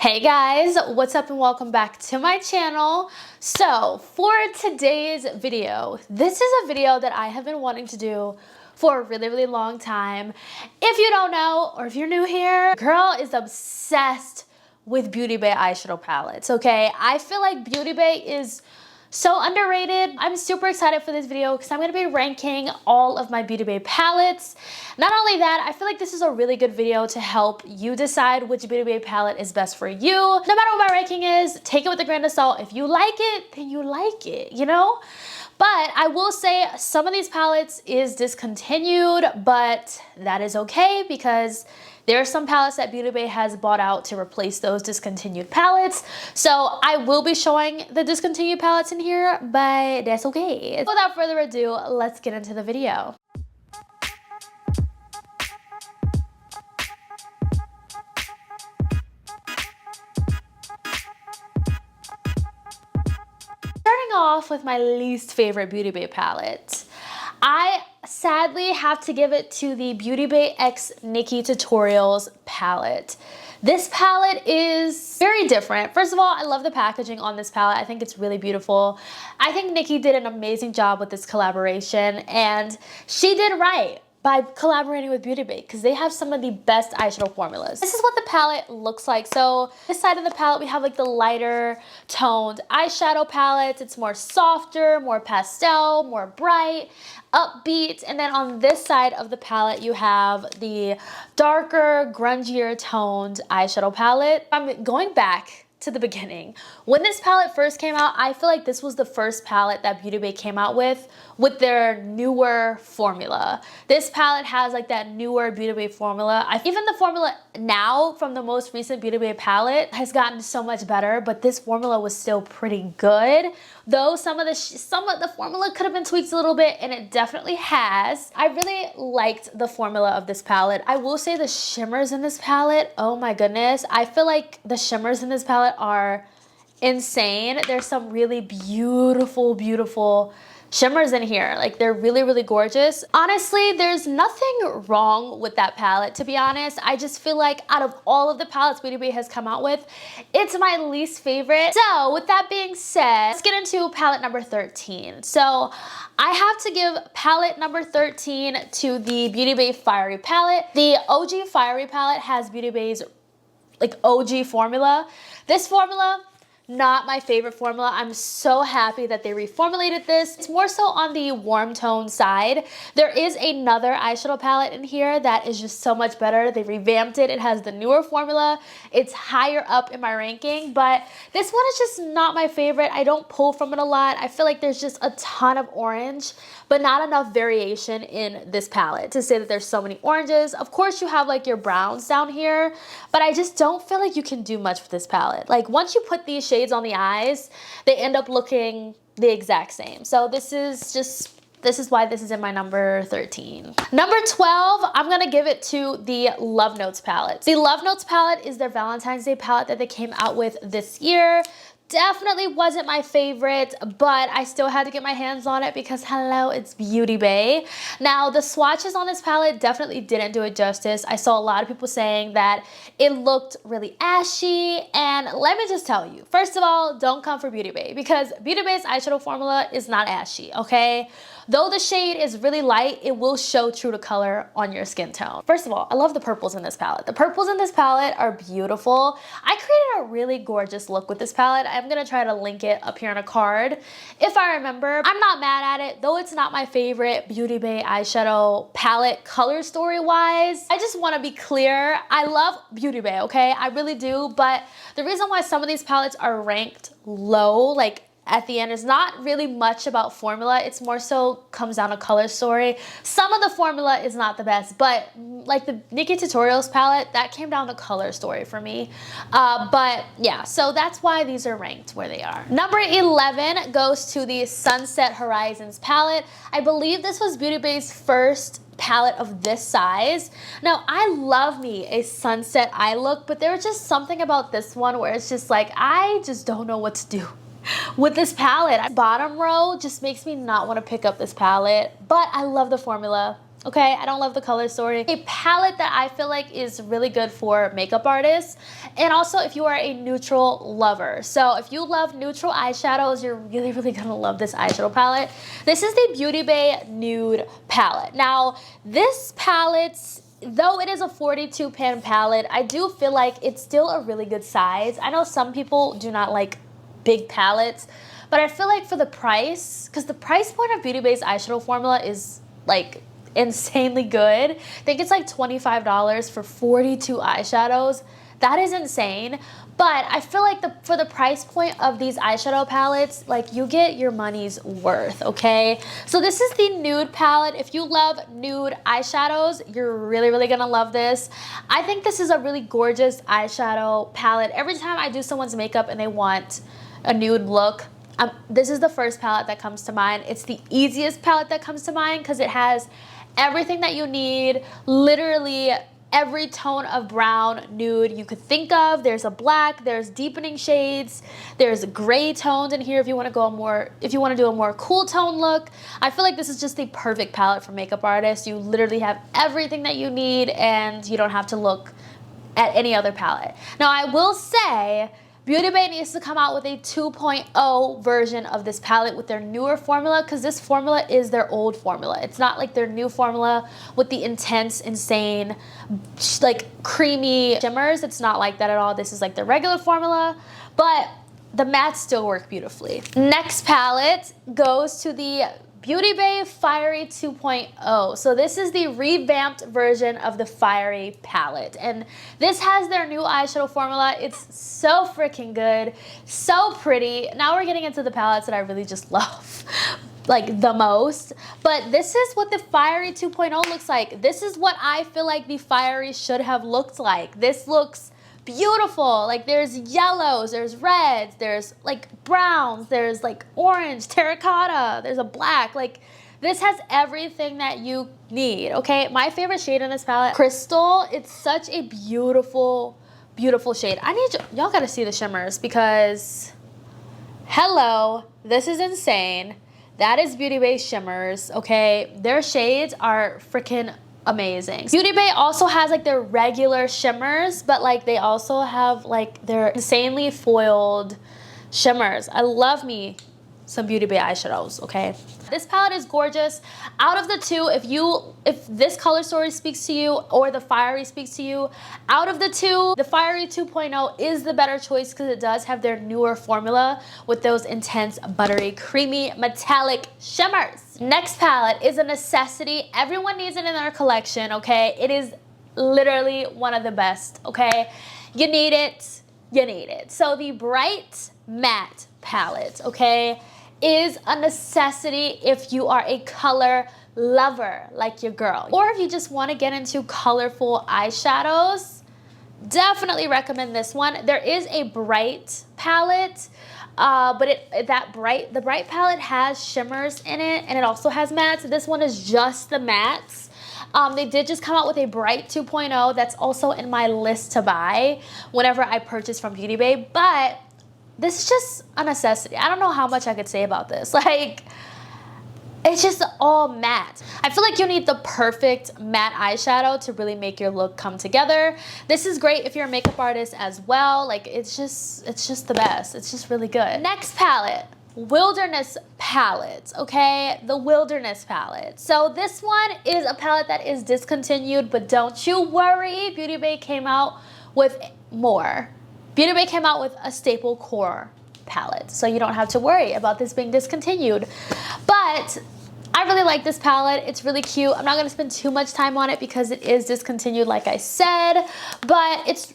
Hey guys, what's up and welcome back to my channel. So for today's video, this is a video that I have been wanting to do for a really long time. If you don't know, or if you're new here, girl is obsessed with Beauty Bay eyeshadow palettes, okay? I feel like Beauty Bay is so underrated. I'm super excited for this video because I'm going to be ranking all of my Beauty Bay palettes. Not only that, I feel like this is a really good video to help you decide which Beauty Bay palette is best for you. No matter what my ranking is, take it with a grain of salt. If you like it, then you like it, you know? But I will say some of these palettes is discontinued, but that is okay because there are some palettes that Beauty Bay has bought out to replace those discontinued palettes. So I will be showing the discontinued palettes in here, but that's okay. Without further ado, let's get into the video. Starting off with my least favorite Beauty Bay palette, I sadly have to give it to the Beauty Bay X Nikkie Tutorials palette. This palette is very different. First of all, I love the packaging on this palette. I think it's really beautiful. I think Nikkie did an amazing job with this collaboration, and she did right by collaborating with Beauty Bay because they have some of the best eyeshadow formulas. This is what the palette looks like. So this side of the palette, we have like the lighter toned eyeshadow palettes. It's more softer, more pastel, more bright, upbeat. And then on this side of the palette, you have the darker, grungier toned eyeshadow palette. I'm going back to the beginning. When this palette first came out, I feel like this was the first palette that Beauty Bay came out with their newer formula. This palette has like that newer Beauty Bay formula. Even the formula now from the most recent Beauty Bay palette has gotten so much better, but this formula was still pretty good. Though some of the formula could have been tweaked a little bit, and it definitely has. I really liked the formula of this palette. I will say the shimmers in this palette, oh my goodness. I feel like the shimmers in this palette are insane. There's some really beautiful shimmers in here. Like, they're really gorgeous. Honestly, there's nothing wrong with that palette, to be honest. I just feel like out of all of the palettes Beauty Bay has come out with, it's my least favorite. So with that being said, let's get into palette number 13. So I have to give palette number 13 to the Beauty Bay Fiery palette. The OG Fiery palette has Beauty Bay's like OG formula. This formula, not my favorite formula. I'm so happy that they reformulated this. It's more so on the warm tone side. There is another eyeshadow palette in here that is just so much better. They revamped it. It has the newer formula. It's higher up in my ranking, but this one is just not my favorite. I don't pull from it a lot. I feel like there's just a ton of orange, but not enough variation in this palette to say that there's so many oranges. Of course, you have like your browns down here, but I just don't feel like you can do much with this palette. Like, once you put these shades on the eyes, they end up looking the exact same. So this is why this is in my number 13. Number 12, I'm gonna give it to the Love Notes palette. The Love Notes palette is their Valentine's Day palette that they came out with this year. Definitely wasn't my favorite, but I still had to get my hands on it because hello, it's Beauty Bay. Now, the swatches on this palette definitely didn't do it justice. I saw a lot of people saying that it looked really ashy, and let me just tell you, first of all, don't come for Beauty Bay because Beauty Bay's eyeshadow formula is not ashy, okay? Though the shade is really light, it will show true to color on your skin tone. First of all, I love the purples in this palette. The purples in this palette are beautiful. I created a really gorgeous look with this palette. I'm gonna try to link it up here on a card if I remember. I'm not mad at it, though it's not my favorite Beauty Bay eyeshadow palette color story wise. I just wanna be clear, I love Beauty Bay, okay? I really do, but the reason why some of these palettes are ranked low, like at the end, is not really much about formula. It's more so comes down to color story. Some of the formula is not the best, but like the Nikkie Tutorials palette, that came down to color story for me. But yeah, so that's why these are ranked where they are. Number 11 goes to the Sunset Horizons palette. I believe this was Beauty Bay's first palette of this size. Now, I love me a sunset eye look, but there was just something about this one where it's just like, I just don't know what to do with this palette. Bottom row just makes me not want to pick up this palette, but I love the formula. Okay, I don't love the color story. A palette that I feel like is really good for makeup artists, and also if you are a neutral lover. So if you love neutral eyeshadows, you're really gonna love this eyeshadow palette. This is the Beauty Bay Nude palette. Now, this palette, though it is a 42 pan palette, I do feel like it's still a really good size. I know some people do not like big palettes, but I feel like for the price, because the price point of Beauty Bay's eyeshadow formula is like insanely good. I think it's like $25 for 42 eyeshadows. That is insane. But I feel like for the price point of these eyeshadow palettes, like you get your money's worth, okay? So this is the Nude palette. If you love nude eyeshadows, you're really gonna love this. I think this is a really gorgeous eyeshadow palette. Every time I do someone's makeup and they want a nude look, this is the first palette that comes to mind. It's the easiest palette that comes to mind because it has everything that you need, literally every tone of brown nude you could think of. There's a black, there's deepening shades, there's gray tones in here if you want to do a more cool tone look. I feel like this is just the perfect palette for makeup artists. You literally have everything that you need and you don't have to look at any other palette. Now I will say, Beauty Bay needs to come out with a 2.0 version of this palette with their newer formula, because this formula is their old formula. It's not like their new formula with the intense, insane, like creamy shimmers. It's not like that at all. This is like the regular formula, but the mattes still work beautifully. Next palette goes to the Beauty Bay Fiery 2.0. So this is the revamped version of the Fiery palette. And this has their new eyeshadow formula. It's so freaking good, so pretty. Now we're getting into the palettes that I really just love, like the most. But this is what the Fiery 2.0 looks like. This is what I feel like the Fiery should have looked like. This looks beautiful. Like there's yellows, there's reds, there's like browns, there's like orange, terracotta, there's a black. Like this has everything that you need, okay? My favorite shade in this palette, Crystal. It's such a beautiful shade. I need y'all gotta see the shimmers, because hello, this is insane. That is Beauty Bay shimmers, okay? Their shades are freaking amazing. Beauty Bay also has like their regular shimmers, but like they also have like their insanely foiled shimmers. I love me some Beauty Bay eyeshadows, okay? This palette is gorgeous. Out of the two, if this color story speaks to you or the Fiery speaks to you, out of the two, the Fiery 2.0 is the better choice because it does have their newer formula with those intense, buttery, creamy, metallic shimmers. Next palette is a necessity. Everyone needs it in their collection, okay? It is literally one of the best, okay? You need it, you need it. So the Bright Matte palette, okay, is a necessity if you are a color lover like your girl, or if you just want to get into colorful eyeshadows. Definitely recommend this one. There is a Bright palette, but the Bright palette has shimmers in it, and it also has mattes. This one is just the mattes. They did just come out with a Bright 2.0 that's also in my list to buy whenever I purchase from Beauty Bay, but this is just a necessity. I don't know how much I could say about this. Like, it's just all matte. I feel like you need the perfect matte eyeshadow to really make your look come together. This is great if you're a makeup artist as well. Like, it's just the best. It's just really good. Next palette, Wilderness palette, okay? The Wilderness palette. So this one is a palette that is discontinued, but don't you worry. Beauty Bay came out with more. Beauty Bay came out with a staple core palette, so you don't have to worry about this being discontinued. But I really like this palette. It's really cute. I'm not going to spend too much time on it because it is discontinued, like I said, but it's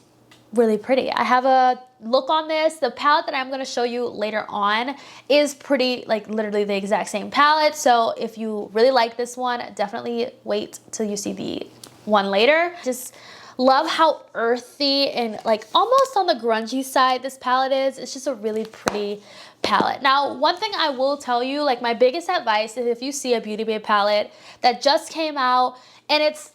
really pretty. I have a look on this. The palette that I'm going to show you later on is pretty, like literally the exact same palette. So if you really like this one, definitely wait till you see the one later. Just love how earthy and like almost on the grungy side this palette is. It's just a really pretty palette. Now, one thing I will tell you, like my biggest advice is if you see a Beauty Bay palette that just came out and it's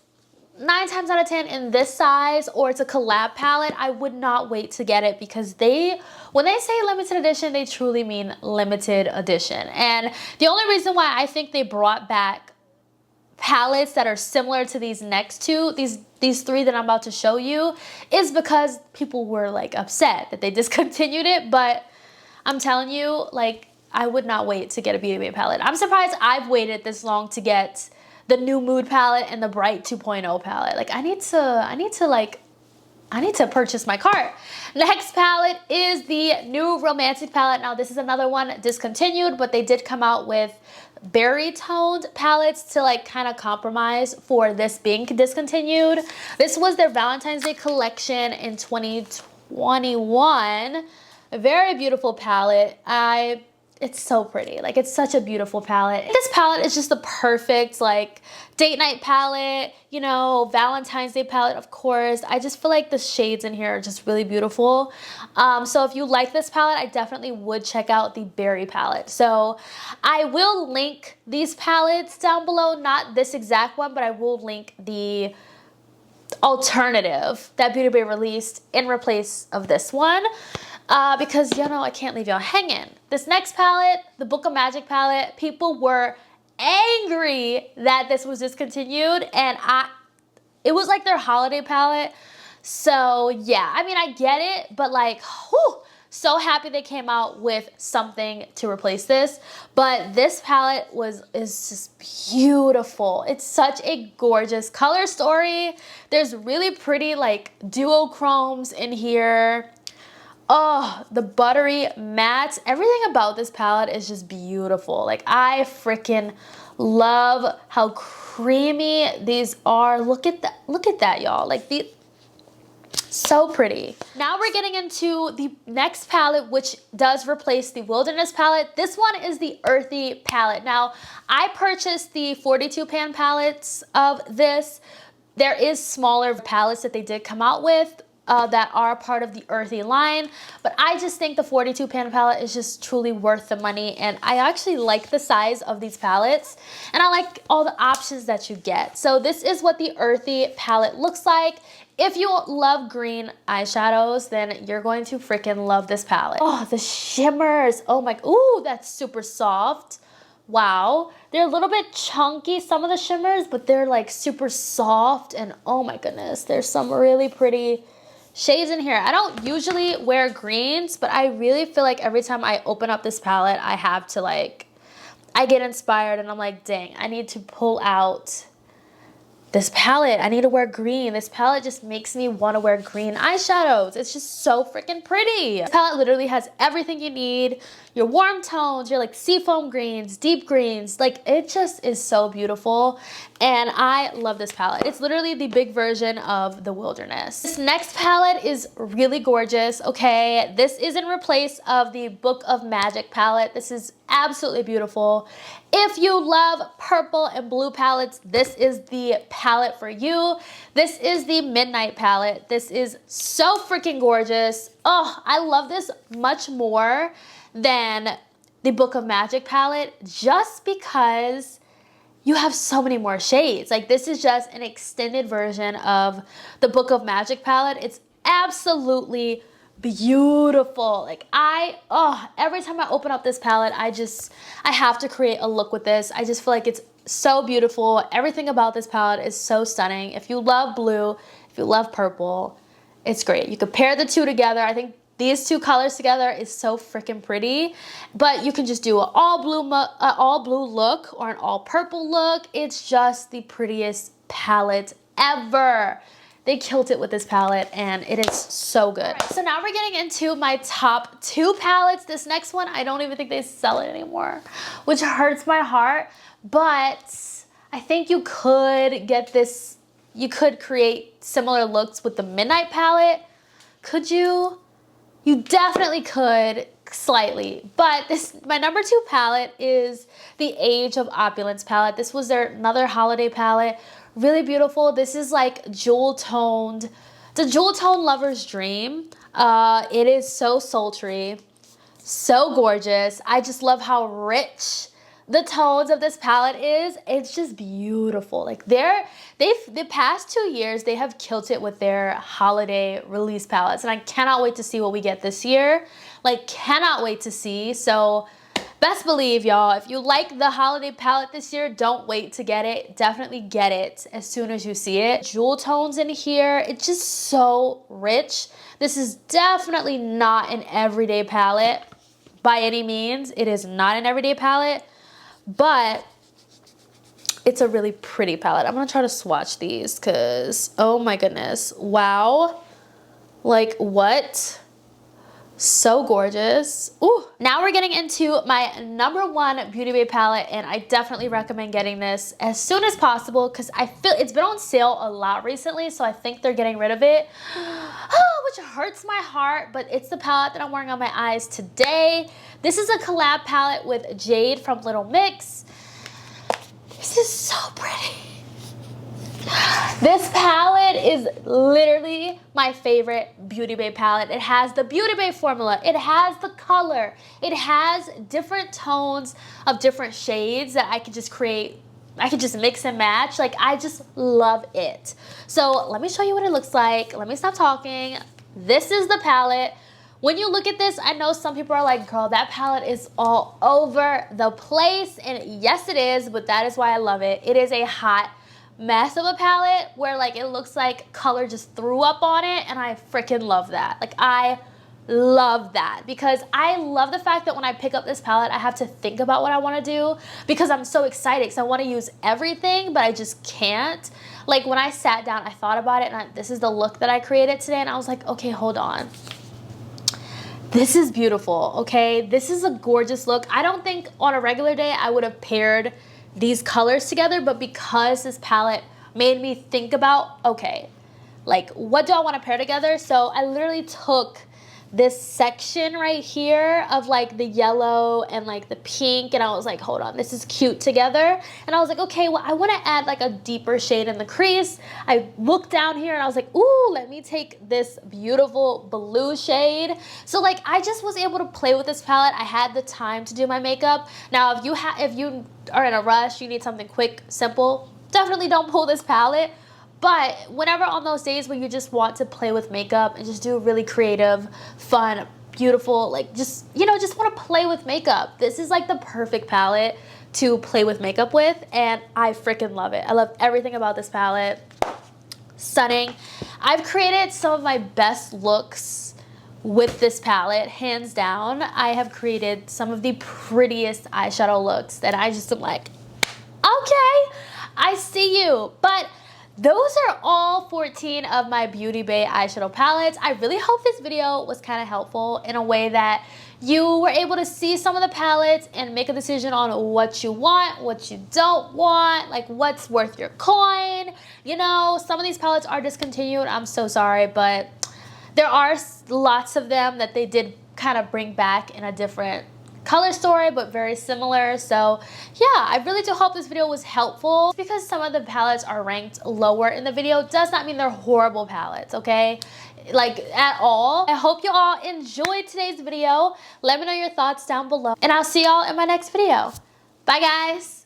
9 times out of 10 in this size, or it's a collab palette, I would not wait to get it, because when they say limited edition, they truly mean limited edition. And the only reason why I think they brought back palettes that are similar to these next two, these three that I'm about to show you, is because people were like upset that they discontinued it. But I'm telling you, like, I would not wait to get a Beauty Bay palette. I'm surprised I've waited this long to get the new Mood palette and the Bright 2.0 palette. Like, I need to purchase my cart. Next palette is the new Romantic palette. Now, this is another one discontinued, but they did come out with berry toned palettes to like kind of compromise for this being discontinued. This was their Valentine's Day collection in 2021. A very beautiful palette. It's so pretty. Like, it's such a beautiful palette. This palette is just the perfect like date night palette, you know, Valentine's Day palette, of course. I just feel like the shades in here are just really beautiful. So if you like this palette, I definitely would check out the berry palette. So I will link these palettes down below, not this exact one, but I will link the alternative that Beauty Bay released in replace of this one. Because, you know, I can't leave y'all hanging. This next palette, the Book of Magic palette, people were angry that this was discontinued, and it was like their holiday palette. So yeah, I mean, I get it, but like, whew, so happy they came out with something to replace this. But this palette is just beautiful. It's such a gorgeous color story. There's really pretty like duochromes in here. Oh, the buttery mattes. Everything about this palette is just beautiful. Like, I freaking love how creamy these are. Look at that. Look at that, y'all. Like, so pretty. Now we're getting into the next palette, which does replace the Wilderness palette. This one is the Earthy palette. Now, I purchased the 42 pan palettes of this. There is smaller palettes that they did come out with that are part of the Earthy line, but I just think the 42 pan palette is just truly worth the money, and I actually like the size of these palettes, and I like all the options that you get. So this is what the Earthy palette looks like. If you love green eyeshadows, then you're going to freaking love this palette. Oh, the shimmers. Oh my, ooh, that's super soft. Wow. They're a little bit chunky, some of the shimmers, but they're like super soft, and oh my goodness, there's some really pretty shades in here. I don't usually wear greens, but I really feel like every time I open up this palette, I have to like, I get inspired and I'm like, dang, I need to pull out this palette. I need to wear green. This palette just makes me want to wear green eyeshadows. It's just so freaking pretty. This palette literally has everything you need. Your warm tones, your like seafoam greens, deep greens. Like, it just is so beautiful. And I love this palette. It's literally the big version of the Wilderness. This next palette is really gorgeous, okay? This is in replace of the Book of Magic palette. This is absolutely beautiful. If you love purple and blue palettes, this is the palette for you. This is the Midnight palette. This is so freaking gorgeous. Oh, I love this much more than the Book of Magic palette just because you have so many more shades. Like, this is just an extended version of the Book of Magic palette. It's absolutely beautiful. Like, every time I open up this palette, I have to create a look with this. I just feel like it's so beautiful. Everything about this palette is so stunning. If you love blue, if you love purple, it's great. You could pair the two together. I think these two colors together is so freaking pretty, but you can just do an all blue look or an all purple look. It's just the prettiest palette ever. They killed it with this palette, and it is so good. Right, so now we're getting into my top two palettes. This next one, I don't even think they sell it anymore, which hurts my heart, but I think you could get this, you could create similar looks with the Midnight palette. Could you? You definitely could, slightly, but my number two palette is the Age of Opulence palette. This was another holiday palette. Really beautiful. This is like jewel toned. It's a jewel tone lover's dream. It is so sultry, so gorgeous. I just love how rich the tones of this palette is. It's just beautiful. Like, the past 2 years, they have killed it with their holiday release palettes, and I cannot wait to see what we get this year. Like, cannot wait to see. So Best believe, y'all, if you like the holiday palette this year, don't wait to get it. Definitely get it as soon as you see it. Jewel tones in here. It's just so rich. This is definitely not an everyday palette by any means. It is not an everyday palette, but it's a really pretty palette. I'm gonna try to swatch these because, oh my goodness, wow. Like, what? So gorgeous. Ooh. Now we're getting into my #1 Beauty Bay palette, and I definitely recommend getting this as soon as possible because I feel it's been on sale a lot recently, so I think they're getting rid of it, which hurts my heart, but it's the palette that I'm wearing on my eyes today. This is a collab palette with Jade from Little Mix. This is so pretty. This palette is literally my favorite Beauty Bay palette. It has the Beauty Bay formula. It has the color. It has different tones of different shades that I could just create. I could just mix and match. Like, I just love it. So let me show you what it looks like. Let me stop talking. This is the palette. When you look at this, I know some people are like, girl, that palette is all over the place. And yes, it is, but that is why I love it. It is a hot mess of a palette where like it looks like color just threw up on it, and I freaking love that. Like, I love that because I love the fact that when I pick up this palette, I have to think about what I want to do because I'm so excited because I want to use everything, but I just can't. Like, when I sat down, I thought about it, and this is the look that I created today, and I was like, okay, hold on. This is beautiful, okay? This is a gorgeous look. I don't think on a regular day I would have paired these colors together, but because this palette made me think about, okay, like, what do I want to pair together? So I literally took this section right here of like the yellow and like the pink, and I was like, hold on, this is cute together. And I was like, okay, well, I want to add like a deeper shade in the crease. I looked down here and I was like, ooh, let me take this beautiful blue shade. So like, I just was able to play with this palette. I had the time to do my makeup. Now, if you are in a rush, you need something quick, simple, definitely don't pull this palette. But whenever on those days where you just want to play with makeup and just do really creative, fun, beautiful, like just, you know, just want to play with makeup, this is like the perfect palette to play with makeup with, and I freaking love it. I love everything about this palette. Stunning. I've created some of my best looks with this palette, hands down. I have created some of the prettiest eyeshadow looks that I just am like, okay, I see you. But those are all 14 of my Beauty Bay eyeshadow palettes. I really hope this video was kind of helpful in a way that you were able to see some of the palettes and make a decision on what you want, what you don't want, like what's worth your coin. You know, some of these palettes are discontinued. I'm so sorry, but there are lots of them that they did kind of bring back in a different color story, but very similar. So yeah, I really do hope this video was helpful. Because some of the palettes are ranked lower in the video does not mean they're horrible palettes, okay? Like, at all. I hope you all enjoyed today's video. Let me know your thoughts down below, and I'll see y'all in my next video. Bye, guys.